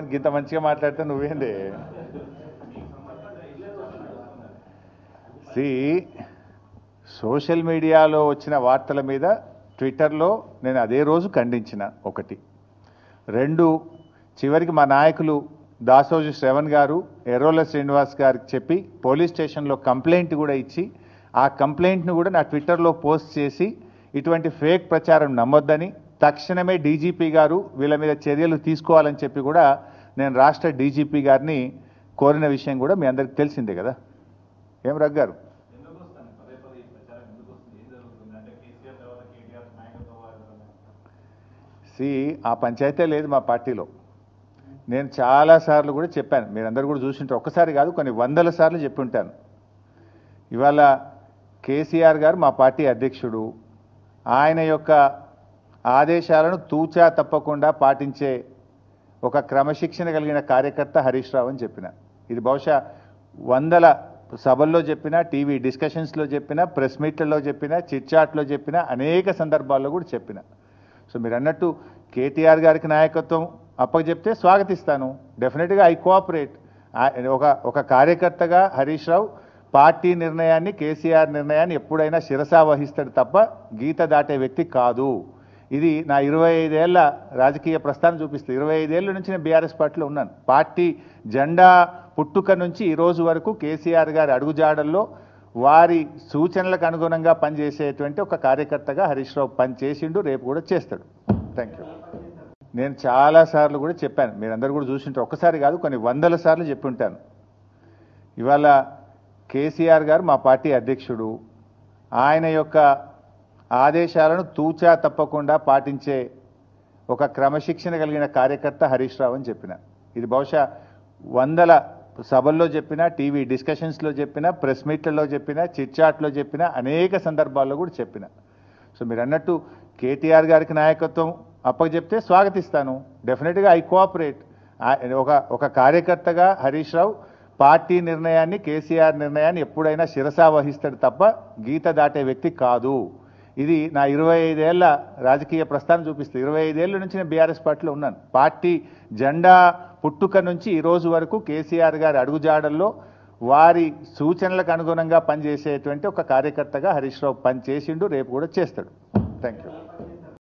కానీ ఇంత మంచిగా మాట్లాడితే నువ్వేంది సోషల్ మీడియాలో వచ్చిన వార్తల మీద ట్విట్టర్లో నేను అదే రోజు ఖండించిన. ఒకటి. రెండు, చివరికి మా నాయకులు దాసోజు శ్రవణ్ గారు ఎర్రోల శ్రీనివాస్ గారికి చెప్పి పోలీస్ స్టేషన్లో కంప్లైంట్ కూడా ఇచ్చి ఆ కంప్లైంట్ను కూడా నా ట్విట్టర్లో పోస్ట్ చేసి ఇటువంటి ఫేక్ ప్రచారం నమ్మొద్దని తక్షణమే డీజీపీ గారు వీళ్ళ మీద చర్యలు తీసుకోవాలని చెప్పి కూడా నేను రాష్ట్ర డీజీపీ గారిని కోరిన విషయం కూడా మీ అందరికీ తెలిసిందే కదా. ఏం రగ్గారు ఆ పంచాయతీ లేదు మా పార్టీలో. నేను చాలాసార్లు కూడా చెప్పాను, మీరందరూ కూడా చూసింటారు. ఒక్కసారి కాదు కొన్ని వందల సార్లు చెప్పి ఉంటాను. ఇవాళ కేసీఆర్ గారు మా పార్టీ అధ్యక్షుడు, ఆయన యొక్క ఆదేశాలను తూచా తప్పకుండా పాటించే ఒక క్రమశిక్షణ కలిగిన కార్యకర్త హరీష్ రావు అని చెప్పిన. ఇది బహుశా వందల సభల్లో చెప్పిన, టీవీ డిస్కషన్స్లో చెప్పిన, ప్రెస్ మీట్లలో చెప్పిన, చిట్చాట్లో చెప్పిన, అనేక సందర్భాల్లో కూడా చెప్పిన. సో మీరు అన్నట్టు కేటీఆర్ గారికి నాయకత్వం అప్పచెప్తే స్వాగతిస్తాను. డెఫినెట్గా ఐ కోఆపరేట్. ఒక కార్యకర్తగా హరీష్ రావు పార్టీ నిర్ణయాన్ని, కేసీఆర్ నిర్ణయాన్ని ఎప్పుడైనా శిరసా వహిస్తాడు తప్ప గీత దాటే వ్యక్తి కాదు. ఇది నా 25 ఏళ్ల రాజకీయ ప్రస్థానం చూపిస్తుంది. 25 ఏళ్ళ నుంచి నేను బీఆర్ఎస్ పార్టీలో ఉన్నాను. పార్టీ జెండా పుట్టుక నుంచి ఈ రోజు వరకు కేసీఆర్ గారి అడుగుజాడల్లో వారి సూచనలకు అనుగుణంగా పనిచేసేటువంటి ఒక కార్యకర్తగా హరీష్ రావు పనిచేసిండు, రేపు కూడా చేస్తాడు. Thank you. నేను చాలాసార్లు కూడా చెప్పాను, మీరందరూ కూడా చూసింటారు. ఒక్కసారి కాదు కొన్ని వందల సార్లు చెప్పి ఉంటాను. ఇవాళ కేసీఆర్ గారు మా పార్టీ అధ్యక్షుడు, ఆయన యొక్క ఆదేశాలను తూచా తప్పకుండా పాటించే ఒక క్రమశిక్షణ కలిగిన కార్యకర్త హరీష్ రావు అని చెప్పిన. ఇది బహుశా వందల సభల్లో చెప్పిన, టీవీ డిస్కషన్స్లో చెప్పిన, ప్రెస్ మీట్లలో చెప్పిన, చిట్చాట్లో చెప్పిన, అనేక సందర్భాల్లో కూడా చెప్పిన. సో మీరు అన్నట్టు కేటీఆర్ గారికి నాయకత్వం అప్పచెప్తే స్వాగతిస్తాను. డెఫినెట్గా ఐ కోఆపరేట్. ఒక కార్యకర్తగా హరీష్ రావు పార్టీ నిర్ణయాన్ని, కేసీఆర్ నిర్ణయాన్ని ఎప్పుడైనా శిరసా వహిస్తాడు తప్ప గీత దాటే వ్యక్తి కాదు. ఇది నా 25 ఏళ్ల రాజకీయ ప్రస్థానం చూపిస్తుంది. 25 ఏళ్ళ నుంచి నేను బీఆర్ఎస్ పార్టీలో ఉన్నాను. పార్టీ జెండా పుట్టుక నుంచి ఈ రోజు వరకు కేసీఆర్ గారి అడుగుజాడల్లో వారి సూచనలకు అనుగుణంగా పనిచేసేటువంటి ఒక కార్యకర్తగా హరీష్ రావు పనిచేసిండు, రేపు కూడా చేస్తాడు. Thank you.